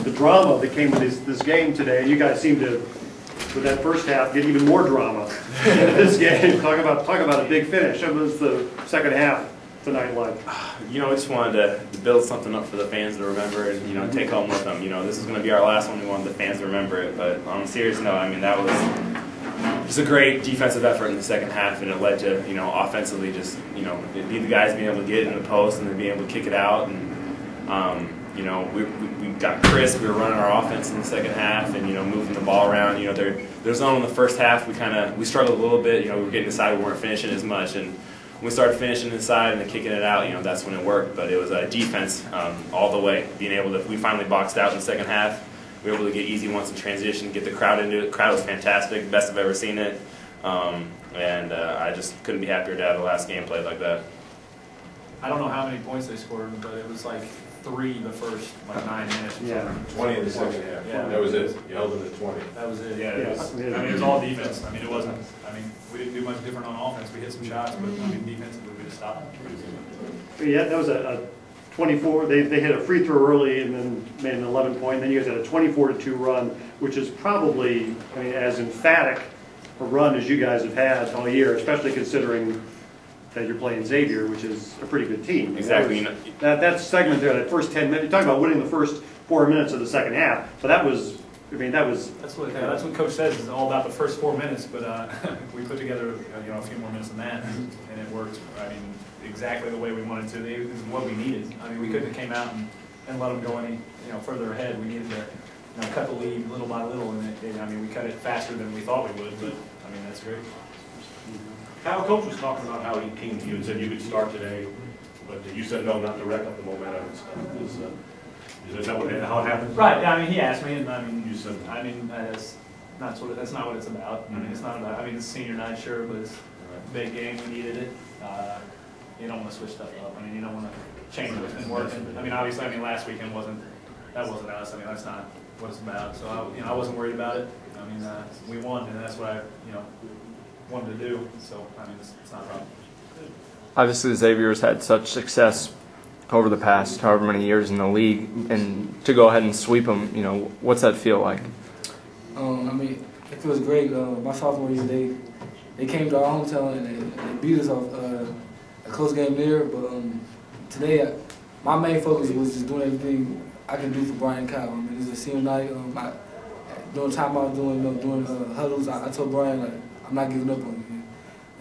the drama that came with this game today. You guys seem to, with that first half, get even more drama in this game. Talk about a big finish. What was the second half tonight like? You know, we just wanted to build something up for the fans to remember and, you know, take home with them. You know, this is going to be our last one. We wanted the fans to remember it. But on a serious note, I mean, that was just a great defensive effort in the second half, and it led to, you know, offensively just, you know, the guys being able to get in the post and then being able to kick it out. And, you know, we got crisp. We were running our offense in the second half and, you know, moving the ball around. You know, there's zone in the first half. We struggled a little bit. You know, we were getting inside. We weren't finishing as much. And when we started finishing inside and then kicking it out, you know, that's when it worked. But it was a defense all the way. We finally boxed out in the second half. We were able to get easy ones in transition, get the crowd into it. The crowd was fantastic, best I've ever seen it. I just couldn't be happier to have the last game played like that. I don't know how many points they scored, but it was like 3 the first 9 minutes. Yeah. 20 in the second half. Yeah. That was it. You held them at 20. That was it. Yeah. It was, I mean, it was all defense. I mean, it wasn't. I mean, we didn't do much different on offense. We hit some shots, but I mean, defensively, we just stopped. Yeah, that was a 24. They hit a free throw early and then made an 11-point. And then you guys had a 24-2 run, which is probably, I mean, as emphatic a run as you guys have had all year, especially considering that you're playing Xavier, which is a pretty good team. Exactly. That segment there, that first 10 minutes, you're talking about winning the first 4 minutes of the second half. So that was, I mean, that was. That's what Coach says. It's all about the first 4 minutes, but we put together, you know, a few more minutes than that, and it worked. I mean, exactly the way we wanted to. It was what we needed. I mean, we couldn't have came out and let them go any, you know, further ahead. We needed to, you know, cut the lead little by little, and I mean, we cut it faster than we thought we would. But I mean, that's great. Kyle, Coach was talking about how he came to you and said you could start today, but you said no, not to wreck up the momentum and stuff. Is that how it happened? Right. Yeah, I mean, he asked me, and I mean, You said, I mean, that's not what it's about. I mean, it's not about. I mean, it's senior night, sure, but it's a big game. We needed it. You don't want to switch stuff up. I mean, you don't want to change what's been working. I mean, obviously, I mean, last weekend wasn't us. I mean, that's not what it's about. So I wasn't worried about it. I mean, we won, and that's what I, you know, wanted to do. So I mean, it's not a problem. Obviously, the Xavier's had such success over the past however many years in the league, and to go ahead and sweep them, you know, what's that feel like? I mean, it feels great. My sophomore year, they came to our hometown and they beat us off a close game there. But today, my main focus was just doing everything I can do for Brian and Kyle. I mean, it's a senior night. During timeout, doing huddles, I told Brian, like, I'm not giving up on you.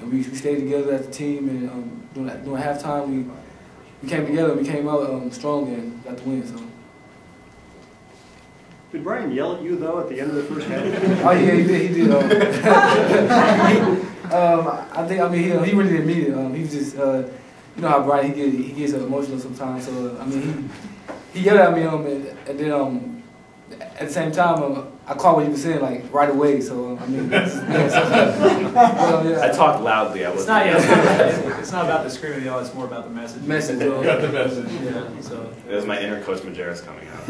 And we stayed together as a team, and during halftime, we came together, we came out strong and got the win. So. Did Brian yell at you, though, at the end of the first half? Oh, yeah, he did. I mean, he really didn't mean it. He was just, you know how Brian, he gets emotional sometimes. So, I mean, he yelled at me, and then at the same time, I caught what he was saying, like, right away. So, I mean, I talked loudly. It's not about the screaming and yell. It's more about the message. you got the message. Yeah. So It was my inner Coach Majerus coming out.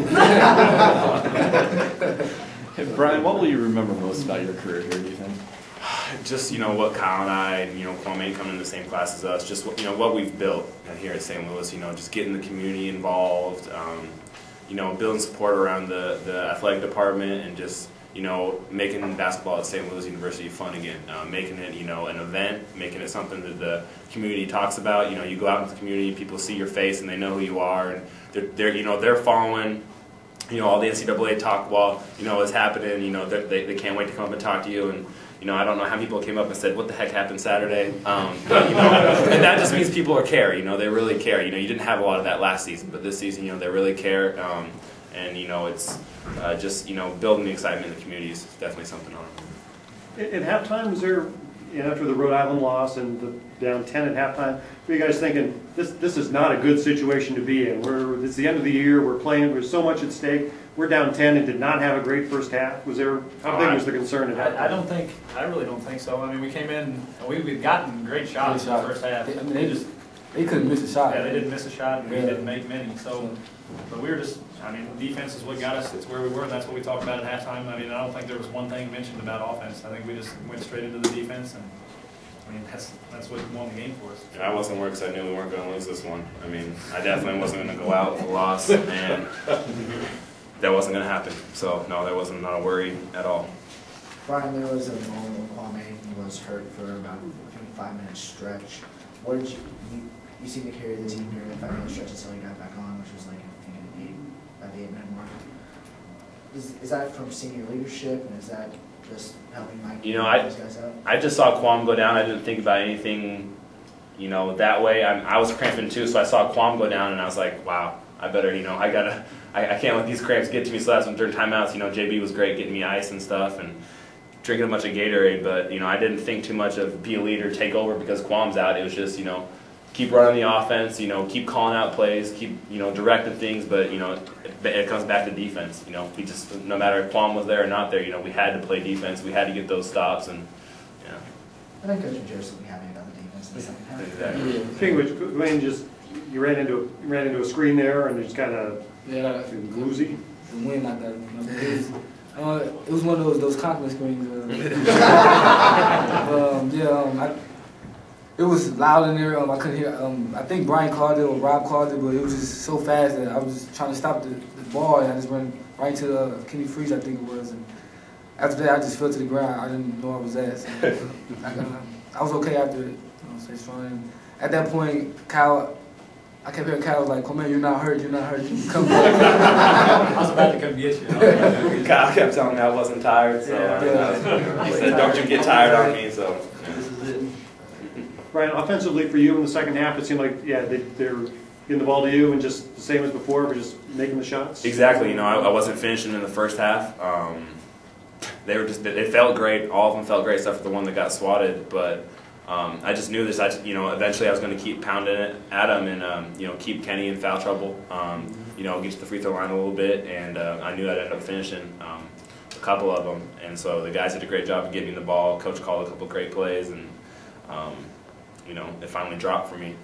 Hey, Brian, what will you remember most about your career here, do you think? Just, you know, what Kyle and I and, you know, Kwame coming in the same class as us, just, you know, what we've built here at St. Louis, you know, just getting the community involved, you know, building support around the athletic department, and just, you know, making basketball at St. Louis University fun again, making it, you know, an event, making it something that the community talks about. You know, you go out into the community, people see your face and they know who you are, and they're you know, they're following, you know, all the NCAA talk while, you know, it's happening. You know, they can't wait to come up and talk to you. And, you know, I don't know how many people came up and said, what the heck happened Saturday? But, you know, and that just means people care. You know, they really care. You know, you didn't have a lot of that last season, but this season, you know, they really care. And, you know, it's just, you know, building the excitement in the community is definitely something on it. At halftime, was there, you know, after the Rhode Island loss and the down 10 at halftime, were you guys thinking, this is not a good situation to be in? It's the end of the year, we're playing, there's so much at stake. We're down 10 and did not have a great first half. Was there, how big was the concern at halftime? I really don't think so. I mean, we came in, and we'd gotten great shots in the first half. They couldn't miss a shot. Yeah, they didn't miss a shot, and we didn't make many. So, but we were just, I mean, defense is what got us. It's where we were, and that's what we talked about at halftime. I mean, I don't think there was one thing mentioned about offense. I think we just went straight into the defense, and I mean, that's what won the game for us. Yeah, I wasn't worried because I knew we weren't going to lose this one. I mean, I definitely wasn't going to go out with a loss, and that wasn't going to happen. So no, that wasn't not a worry at all. Brian, there was a moment when Kwame was hurt for about a 5-minute stretch. What did you seemed to carry the team during the 5-minute stretch until he got back on, which was like I think about the 8-minute mark. Is that from senior leadership, and is that just helping Mike? You know, those guys out? I just saw Quam go down. I didn't think about anything, you know, that way. I was cramping too, so I saw Quam go down, and I was like, wow, I better, you know, I can't let these cramps get to me. So that's when during timeouts, you know, JB was great getting me ice and stuff, and drinking a bunch of Gatorade. But you know, I didn't think too much of be a leader, take over because Quam's out. It was just, you know, keep running the offense, you know, keep calling out plays, keep, you know, directing things. But you know, it comes back to defense. You know, we just, no matter if Quam was there or not there, you know, we had to play defense. We had to get those stops, and yeah. I think Coach Jarrett will be happy about the defense in the second half. Exactly. Speaking of which, Dwayne, just you ran into a screen there, and it's kind of woozy. The wind like that. It was one of those compliment screens. It was loud in there. I couldn't hear. I think Brian called it or Rob called it, but it was just so fast that I was just trying to stop the ball, and I just ran right to Kenny Freeze, I think it was. And after that, I just fell to the ground. I didn't know where I was at. So I was okay after it. You know, stay strong. And at that point, Kyle. I kept hearing Kyle was like, "Come on, you're not hurt. You're not hurt. You can come back." I was about to come get you. Kyle kept telling me I wasn't tired, so he said, "Don't you get tired on me." So. This is it. Brian, offensively for you in the second half, it seemed like they're getting the ball to you and just the same as before, we're just making the shots. Exactly. You know, I wasn't finishing in the first half. They felt great. All of them felt great, except for the one that got swatted. But I just knew this. Eventually I was going to keep pounding it at them and you know, keep Kenny in foul trouble. You know, get to the free throw line a little bit, and I knew I'd end up finishing a couple of them. And so the guys did a great job of getting me the ball. Coach called a couple great plays, and you know, it finally dropped for me.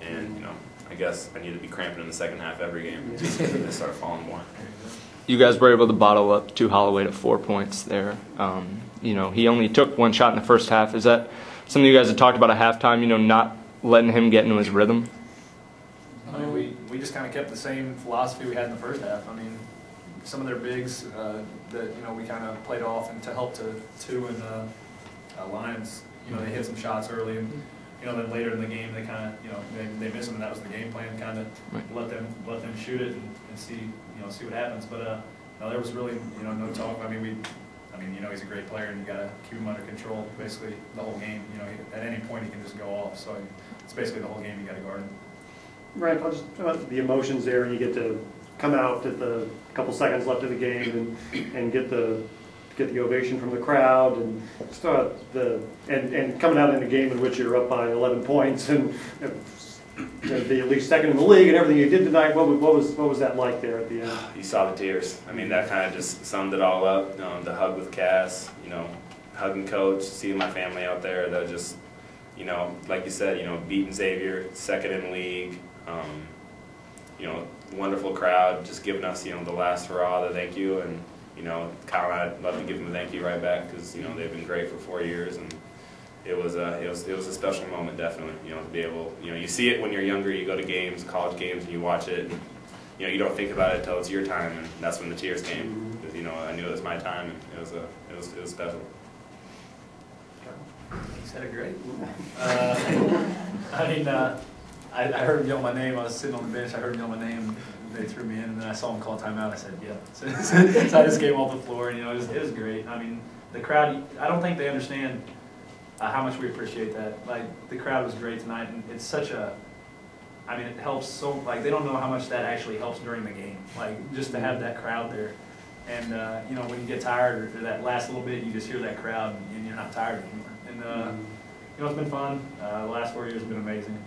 And you know, I guess I need to be cramping in the second half every game just to start falling more. You guys were able to bottle up to Holloway to 4 points there. You know, he only took one shot in the first half. Is that something you guys had talked about at halftime, you know, not letting him get into his rhythm? I mean, we just kind of kept the same philosophy we had in the first half. I mean, some of their bigs that, you know, we kind of played off and to help to two and Lions, you know, they hit some shots early, and you know, then later in the game they kind of, you know, they missed them, and that was the game plan, kind of let them shoot it and see, you know, see what happens. But no, there was really, you know, no talk. I mean, you know, he's a great player, and you got to keep him under control basically the whole game. You know, at any point he can just go off. So it's basically the whole game you got to guard him. Right, I'll just talk about the emotions there, and you get to come out at the couple seconds left of the game and get the ovation from the crowd, and start and coming out in a game in which you're up by 11 points and be at least second in the league and everything you did tonight. What was that like there at the end? You saw the tears. I mean, that kind of just summed it all up. The hug with Cass, you know, hugging Coach, seeing my family out there. That just, you know, like you said, you know, beating Xavier, second in the league. You know, wonderful crowd, just giving us, you know, the last hurrah, the thank you, and you know, Kyle and I'd love to give them a thank you right back because, you know, they've been great for 4 years, and it was a special moment, definitely. You know, to be able, you know, you see it when you're younger. You go to games, college games, and you watch it, and you know, you don't think about it until it's your time, and that's when the tears came. Because, you know, I knew it was my time, and it was special. He said it great. I mean, I heard him yell my name. I was sitting on the bench. I heard him yell my name. They threw me in, and then I saw him call timeout. I said, "Yeah." So I just came off the floor, and you know, it was great. I mean, the crowd. I don't think they understand how much we appreciate that. Like, the crowd was great tonight, and it's such a. I mean, it helps so. Like, they don't know how much that actually helps during the game. Like, just to have that crowd there, and you know, when you get tired or that last little bit, you just hear that crowd, and you're not tired anymore. And you know, it's been fun. The last 4 years have been amazing.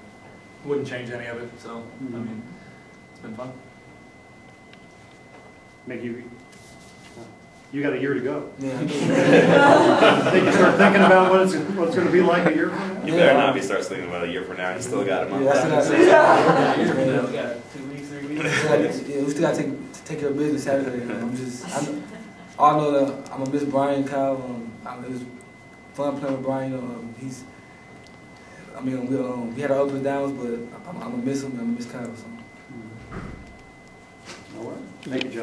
Wouldn't change any of it. So I mean, it's been fun. Make you got a year to go. Yeah. Think you start thinking about what it's going to be like a year from now? You better not be start thinking about a year from now. You still got a month. Yeah, that's what I left. said. We got 2 weeks, 3 weeks. Yeah, we still got to take care of business Saturday. I know that I'm gonna miss Brian, Kyle. It was fun playing with Brian. We had our ups and downs, but I'm gonna miss him and I'm gonna miss Kyle. So. All right. Thank you, John.